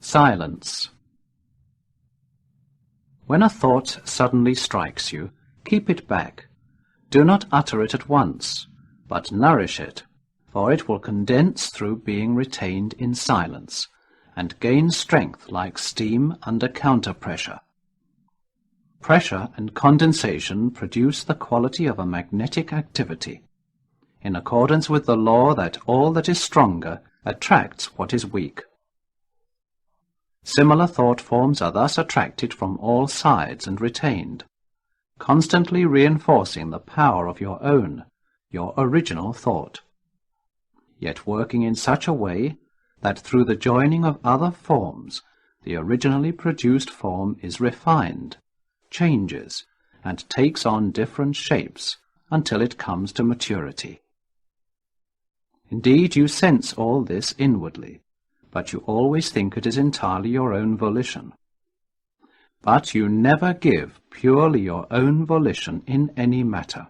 Silence. When a thought suddenly strikes you, keep it back. Do not utter it at once, but nourish it, for it will condense through being retained in silence, and gain strength like steam under counter-pressure. Pressure and condensation produce the quality of a magnetic activity, in accordance with the law that all that is stronger attracts what is weak. Similar thought forms are thus attracted from all sides and retained, constantly reinforcing the power of your original thought, yet working in such a way that through the joining of other forms, the originally produced form is refined, changes, and takes on different shapes until it comes to maturity. Indeed, you sense all this inwardly, but you always think it is entirely your own volition. But you never give purely your own volition in any matter.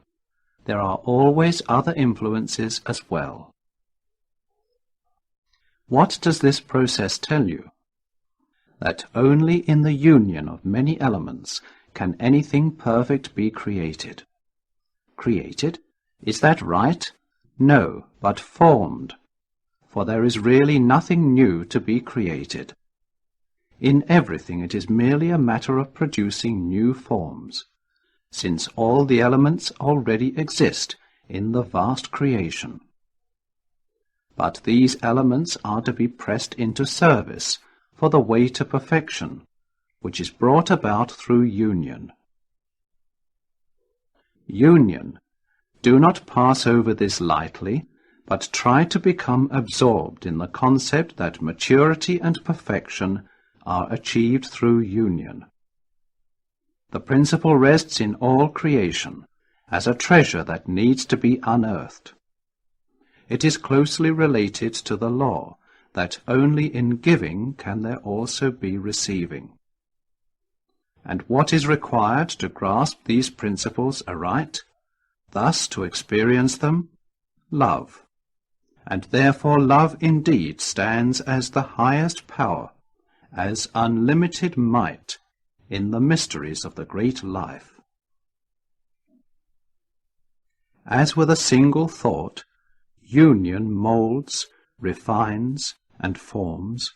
There are always other influences as well. What does this process tell you? That only in the union of many elements can anything perfect be created. Created? Is that right? No, but formed. For there is really nothing new to be created. In everything it is merely a matter of producing new forms, since all the elements already exist in the vast creation. But these elements are to be pressed into service for the way to perfection, which is brought about through union. Union. Do not pass over this lightly, but try to become absorbed in the concept that maturity and perfection are achieved through union. The principle rests in all creation, as a treasure that needs to be unearthed. It is closely related to the law that only in giving can there also be receiving. And what is required to grasp these principles aright, thus to experience them? Love. And therefore love indeed stands as the highest power, as unlimited might in the mysteries of the great life. As with a single thought, union moulds, refines, and forms,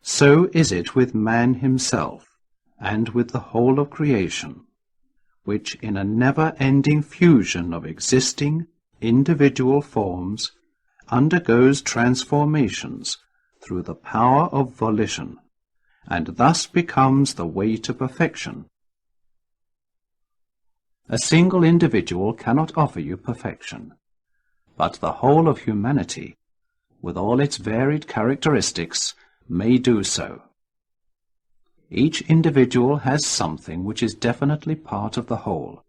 so is it with man himself, and with the whole of creation, which in a never-ending fusion of existing, individual forms undergoes transformations through the power of volition, and thus becomes the way to perfection. A single individual cannot offer you perfection, but the whole of humanity, with all its varied characteristics, may do so. Each individual has something which is definitely part of the whole,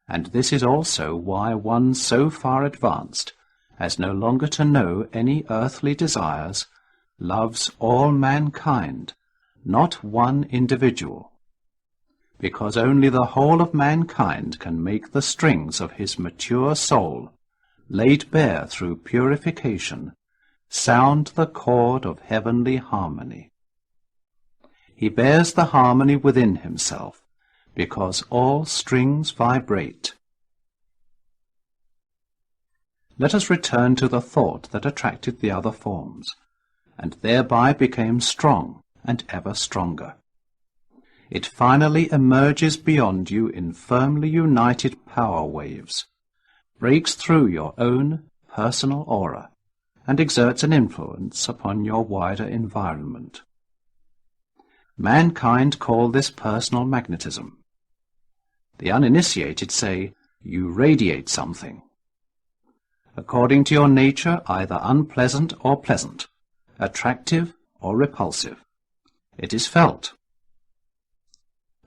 and this is also why one so far advanced as no longer to know any earthly desires, loves all mankind, not one individual, because only the whole of mankind can make the strings of his mature soul, laid bare through purification, sound the chord of heavenly harmony. He bears the harmony within himself, because all strings vibrate. Let us return to the thought that attracted the other forms, and thereby became strong and ever stronger. It finally emerges beyond you in firmly united power waves, breaks through your own personal aura, and exerts an influence upon your wider environment. Mankind call this personal magnetism. The uninitiated say, you radiate something. According to your nature, either unpleasant or pleasant, attractive or repulsive. It is felt.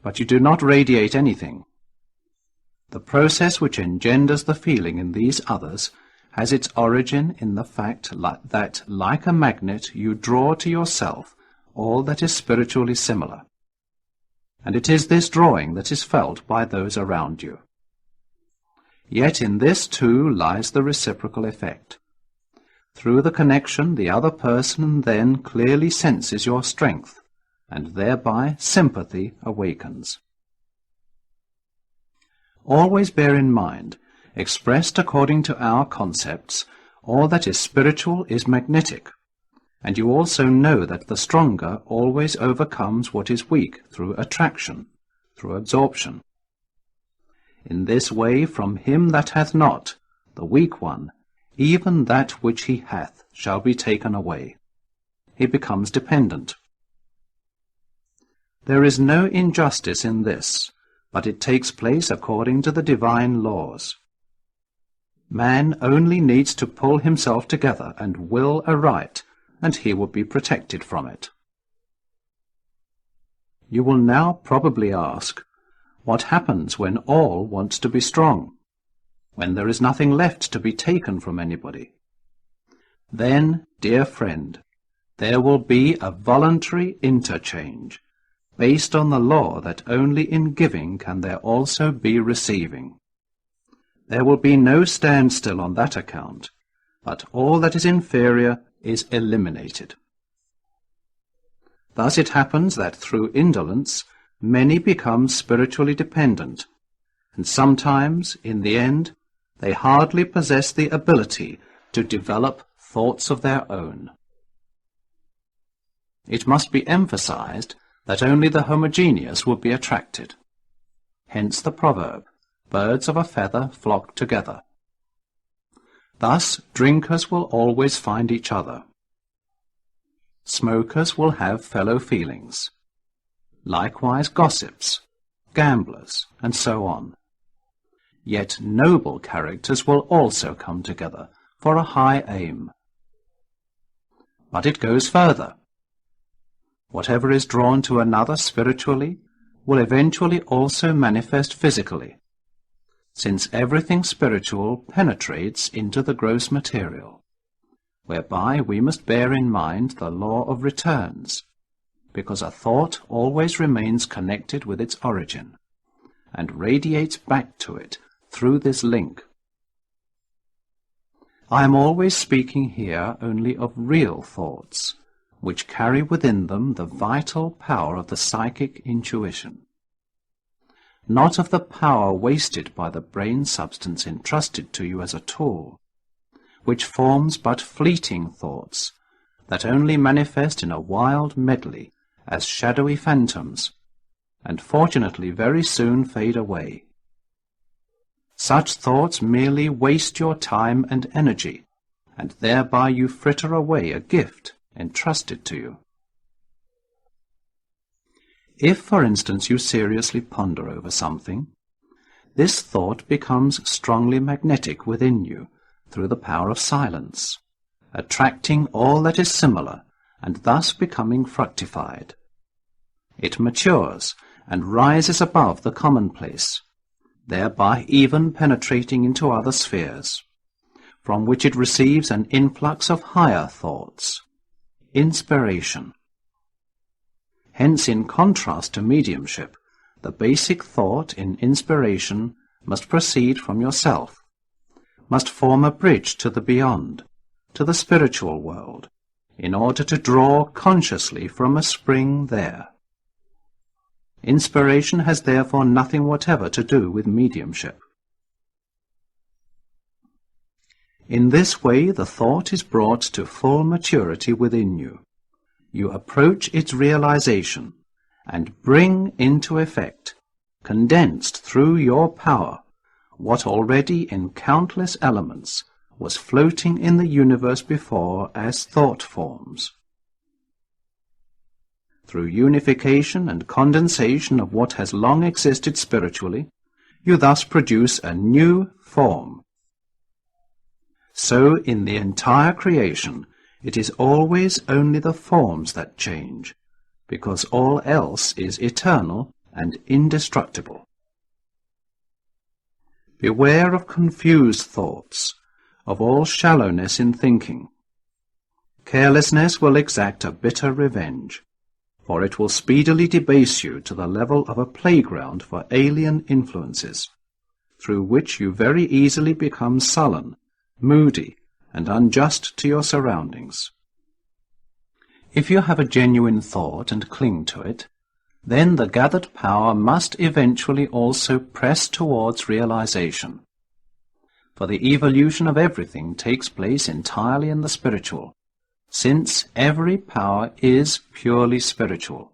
But you do not radiate anything. The process which engenders the feeling in these others has its origin in the fact that, like a magnet, you draw to yourself all that is spiritually similar. And it is this drawing that is felt by those around you. Yet in this too lies the reciprocal effect. Through the connection, the other person then clearly senses your strength, and thereby sympathy awakens. Always bear in mind, expressed according to our concepts, all that is spiritual is magnetic, and you also know that the stronger always overcomes what is weak through attraction, through absorption. In this way, from him that hath not, the weak one, even that which he hath shall be taken away. He becomes dependent. There is no injustice in this, but it takes place according to the divine laws. Man only needs to pull himself together and will aright, and he will be protected from it. You will now probably ask, what happens when all wants to be strong, when there is nothing left to be taken from anybody? Then, dear friend, there will be a voluntary interchange, based on the law that only in giving can there also be receiving. There will be no standstill on that account, but all that is inferior is eliminated. Thus it happens that through indolence many become spiritually dependent, and sometimes, in the end, they hardly possess the ability to develop thoughts of their own. It must be emphasized that only the homogeneous will be attracted. Hence the proverb, birds of a feather flock together. Thus, drinkers will always find each other. Smokers will have fellow feelings. Likewise gossips, gamblers, and so on. Yet noble characters will also come together for a high aim. But it goes further. Whatever is drawn to another spiritually will eventually also manifest physically, since everything spiritual penetrates into the gross material, whereby we must bear in mind the law of returns, because a thought always remains connected with its origin, and radiates back to it through this link. I am always speaking here only of real thoughts, which carry within them the vital power of the psychic intuition, not of the power wasted by the brain substance entrusted to you as a tool, which forms but fleeting thoughts that only manifest in a wild medley as shadowy phantoms, and fortunately very soon fade away. Such thoughts merely waste your time and energy, and thereby you fritter away a gift entrusted to you. If, for instance, you seriously ponder over something, this thought becomes strongly magnetic within you through the power of silence, attracting all that is similar and thus becoming fructified. It matures and rises above the commonplace, thereby even penetrating into other spheres, from which it receives an influx of higher thoughts, inspiration. Hence, in contrast to mediumship, the basic thought in inspiration must proceed from yourself, must form a bridge to the beyond, to the spiritual world, in order to draw consciously from a spring there. Inspiration has therefore nothing whatever to do with mediumship. In this way the thought is brought to full maturity within you. You approach its realization and bring into effect, condensed through your power, what already in countless elements was floating in the universe before as thought forms. Through unification and condensation of what has long existed spiritually, you thus produce a new form. So in the entire creation, it is always only the forms that change, because all else is eternal and indestructible. Beware of confused thoughts, of all shallowness in thinking. Carelessness will exact a bitter revenge, for it will speedily debase you to the level of a playground for alien influences, through which you very easily become sullen, moody, and unjust to your surroundings. If you have a genuine thought and cling to it, then the gathered power must eventually also press towards realization. For the evolution of everything takes place entirely in the spiritual, since every power is purely spiritual.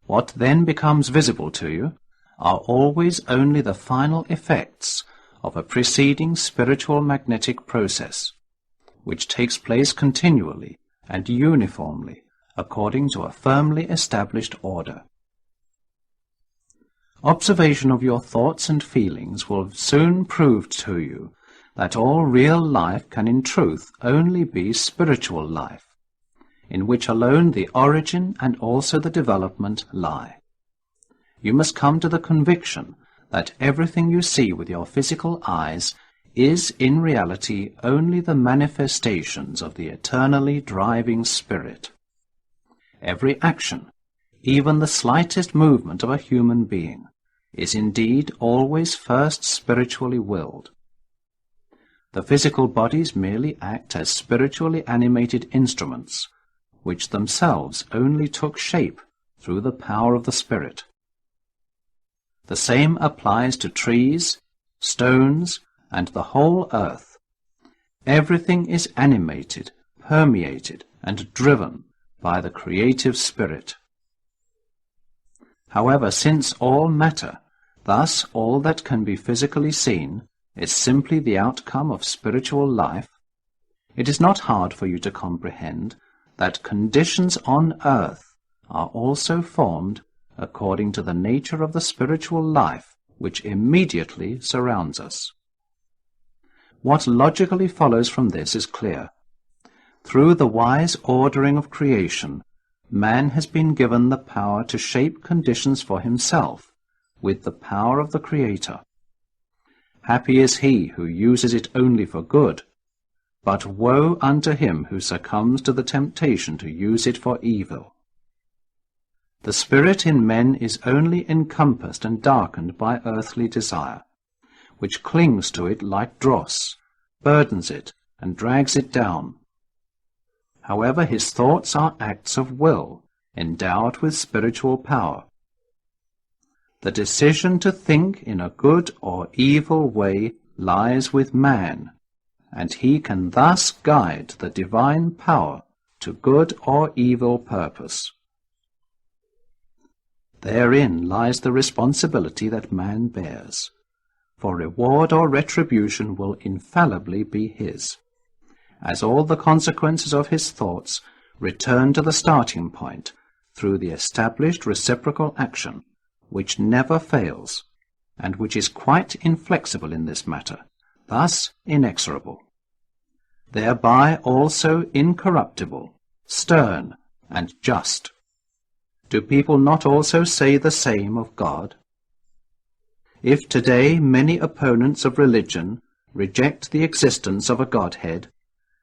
What then becomes visible to you are always only the final effects of a preceding spiritual magnetic process, which takes place continually and uniformly according to a firmly established order. Observation of your thoughts and feelings will soon prove to you that all real life can in truth only be spiritual life, in which alone the origin and also the development lie. You must come to the conviction that everything you see with your physical eyes is in reality only the manifestations of the eternally driving Spirit. Every action, even the slightest movement of a human being, is indeed always first spiritually willed. The physical bodies merely act as spiritually animated instruments, which themselves only took shape through the power of the Spirit. The same applies to trees, stones, and the whole earth. Everything is animated, permeated, and driven by the creative spirit. However, since all matter, thus all that can be physically seen, is simply the outcome of spiritual life, it is not hard for you to comprehend that conditions on earth are also formed according to the nature of the spiritual life which immediately surrounds us. What logically follows from this is clear. Through the wise ordering of creation, man has been given the power to shape conditions for himself with the power of the Creator. Happy is he who uses it only for good, but woe unto him who succumbs to the temptation to use it for evil. The spirit in men is only encompassed and darkened by earthly desire, which clings to it like dross, burdens it, and drags it down. However, his thoughts are acts of will, endowed with spiritual power. The decision to think in a good or evil way lies with man, and he can thus guide the divine power to good or evil purpose. Therein lies the responsibility that man bears, for reward or retribution will infallibly be his, as all the consequences of his thoughts return to the starting point through the established reciprocal action, which never fails, and which is quite inflexible in this matter, thus inexorable, thereby also incorruptible, stern, and just. Do people not also say the same of God? If today many opponents of religion reject the existence of a Godhead,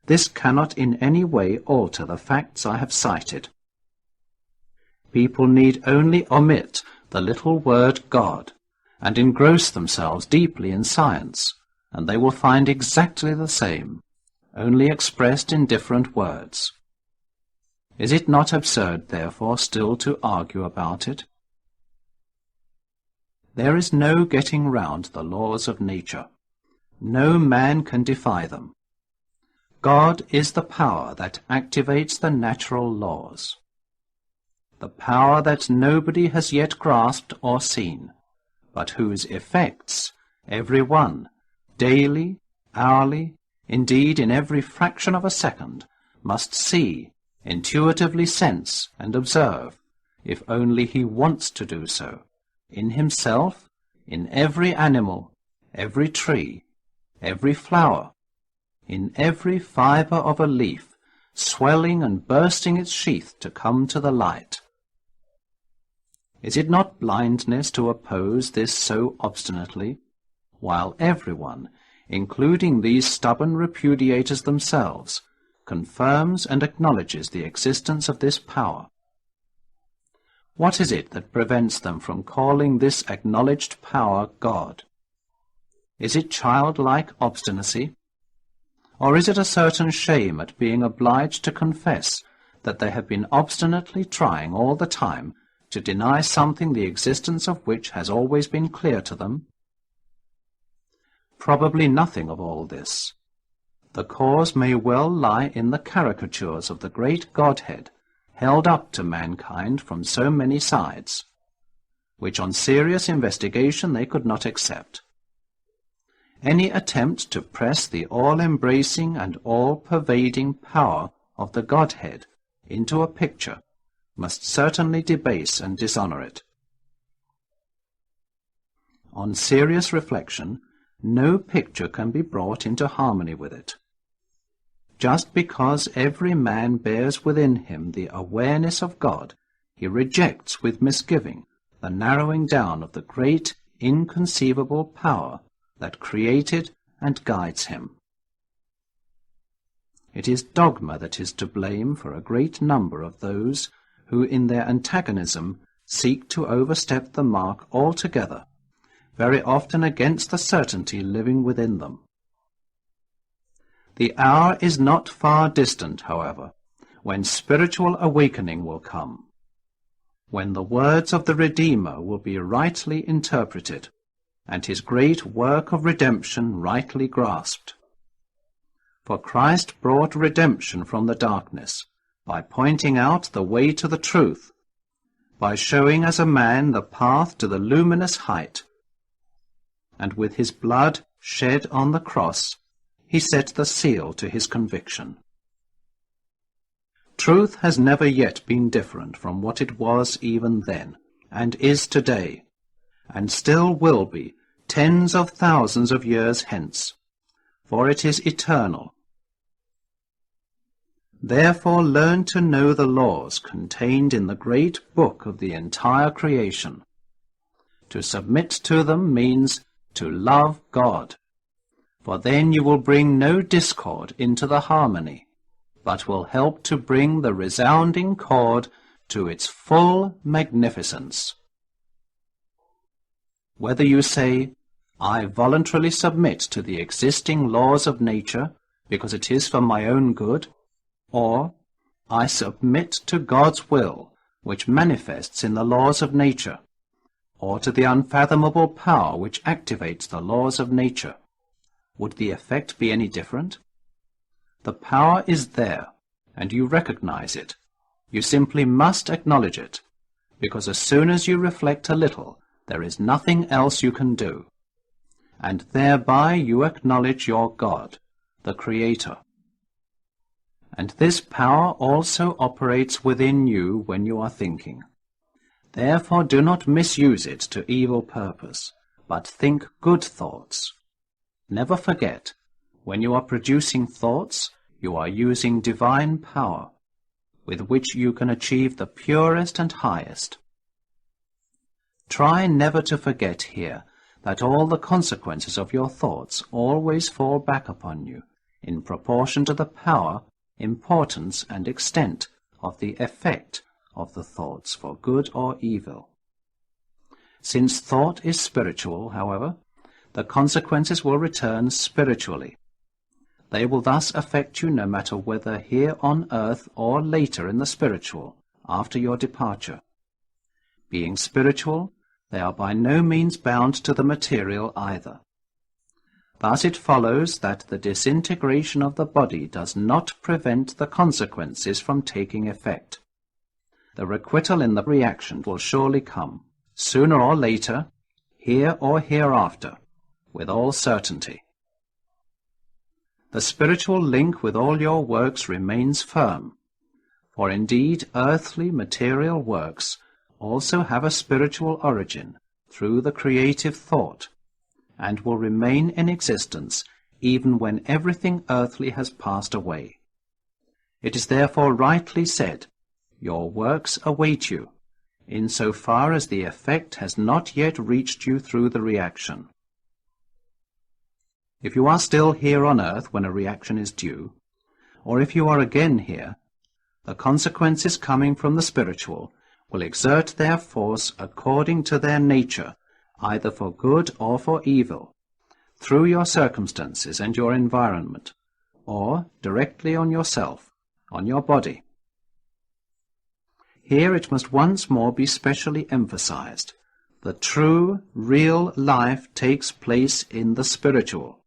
this cannot in any way alter the facts I have cited. People need only omit the little word God, and engross themselves deeply in science, and they will find exactly the same, only expressed in different words. Is it not absurd, therefore, still to argue about it? There is no getting round the laws of nature. No man can defy them. God is the power that activates the natural laws, the power that nobody has yet grasped or seen, but whose effects every one, daily, hourly, indeed in every fraction of a second, must see, intuitively sense and observe, if only he wants to do so, in himself, in every animal, every tree, every flower, in every fibre of a leaf, swelling and bursting its sheath to come to the light. Is it not blindness to oppose this so obstinately, while everyone, including these stubborn repudiators themselves, confirms and acknowledges the existence of this power? What is it that prevents them from calling this acknowledged power God? Is it childlike obstinacy? Or is it a certain shame at being obliged to confess that they have been obstinately trying all the time to deny something the existence of which has always been clear to them? Probably nothing of all this. The cause may well lie in the caricatures of the great Godhead held up to mankind from so many sides, which on serious investigation they could not accept. Any attempt to press the all-embracing and all-pervading power of the Godhead into a picture must certainly debase and dishonor it. On serious reflection, no picture can be brought into harmony with it. Just because every man bears within him the awareness of God, he rejects with misgiving the narrowing down of the great, inconceivable power that created and guides him. It is dogma that is to blame for a great number of those who in their antagonism seek to overstep the mark altogether, very often against the certainty living within them. The hour is not far distant, however, when spiritual awakening will come, when the words of the Redeemer will be rightly interpreted, and his great work of redemption rightly grasped. For Christ brought redemption from the darkness, by pointing out the way to the truth, by showing as a man the path to the luminous height, and with his blood shed on the cross, he set the seal to his conviction. Truth has never yet been different from what it was even then, and is today, and still will be tens of thousands of years hence, for it is eternal. Therefore learn to know the laws contained in the great book of the entire creation. To submit to them means to love God, for then you will bring no discord into the harmony, but will help to bring the resounding chord to its full magnificence. Whether you say, I voluntarily submit to the existing laws of nature because it is for my own good, or I submit to God's will, which manifests in the laws of nature, or to the unfathomable power which activates the laws of nature, would the effect be any different? The power is there, and you recognize it. You simply must acknowledge it, because as soon as you reflect a little, there is nothing else you can do, and thereby you acknowledge your God, the Creator. And this power also operates within you when you are thinking. Therefore do not misuse it to evil purpose, but think good thoughts. Never forget, when you are producing thoughts, you are using divine power, with which you can achieve the purest and highest. Try never to forget here that all the consequences of your thoughts always fall back upon you, in proportion to the power, importance, and extent of the effect of the thoughts for good or evil. Since thought is spiritual, however, the consequences will return spiritually. They will thus affect you no matter whether here on earth or later in the spiritual, after your departure. Being spiritual, they are by no means bound to the material either. Thus it follows that the disintegration of the body does not prevent the consequences from taking effect. The requital in the reaction will surely come, sooner or later, here or hereafter, with all certainty. The spiritual link with all your works remains firm, for indeed earthly material works also have a spiritual origin through the creative thought, and will remain in existence even when everything earthly has passed away. It is therefore rightly said, your works await you, in so far as the effect has not yet reached you through the reaction. If you are still here on earth when a reaction is due, or if you are again here, the consequences coming from the spiritual will exert their force according to their nature, either for good or for evil, through your circumstances and your environment, or directly on yourself, on your body. Here it must once more be specially emphasized. The true, real life takes place in the spiritual,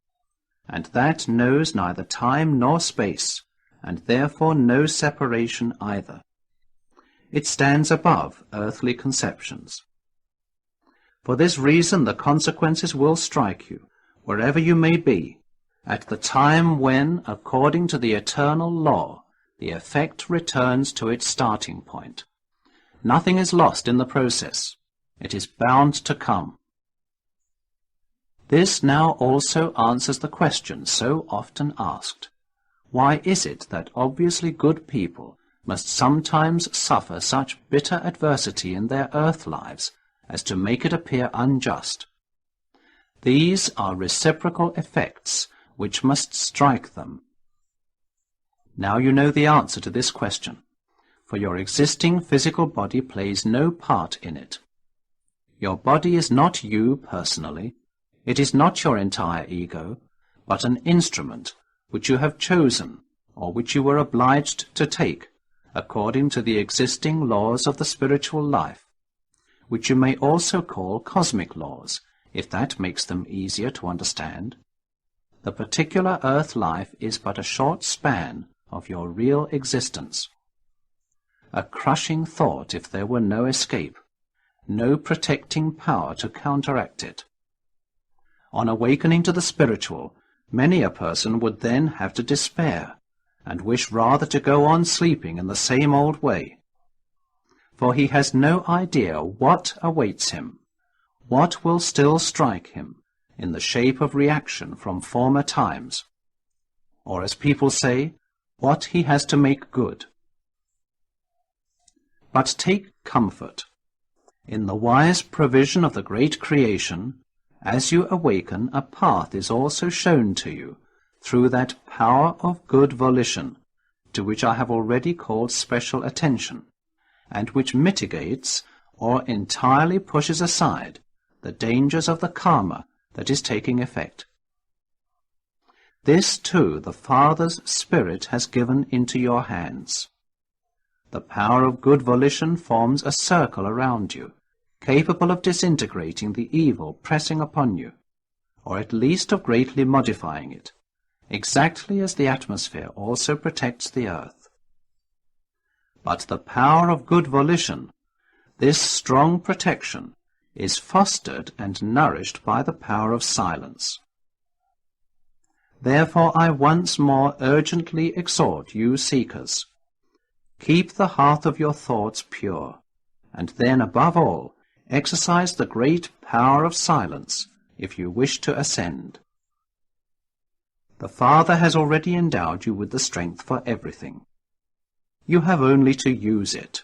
and that knows neither time nor space, and therefore no separation either. It stands above earthly conceptions. For this reason the consequences will strike you, wherever you may be, at the time when, according to the eternal law, the effect returns to its starting point. Nothing is lost in the process. It is bound to come. This now also answers the question so often asked. Why is it that obviously good people must sometimes suffer such bitter adversity in their earth lives as to make it appear unjust? These are reciprocal effects which must strike them. Now you know the answer to this question, for your existing physical body plays no part in it. Your body is not you personally. It is not your entire ego, but an instrument which you have chosen, or which you were obliged to take, according to the existing laws of the spiritual life, which you may also call cosmic laws, if that makes them easier to understand. The particular earth life is but a short span of your real existence. A crushing thought if there were no escape, no protecting power to counteract it. On awakening to the spiritual, many a person would then have to despair, and wish rather to go on sleeping in the same old way. For he has no idea what awaits him, what will still strike him in the shape of reaction from former times, or as people say, what he has to make good. But take comfort. In the wise provision of the great creation, as you awaken, a path is also shown to you through that power of good volition, to which I have already called special attention, and which mitigates or entirely pushes aside the dangers of the karma that is taking effect. This, too, the Father's Spirit has given into your hands. The power of good volition forms a circle around you, capable of disintegrating the evil pressing upon you, or at least of greatly modifying it, exactly as the atmosphere also protects the earth. But the power of good volition, this strong protection, is fostered and nourished by the power of silence. Therefore I once more urgently exhort you seekers, keep the hearth of your thoughts pure, and then above all exercise the great power of silence if you wish to ascend. The Father has already endowed you with the strength for everything. You have only to use it.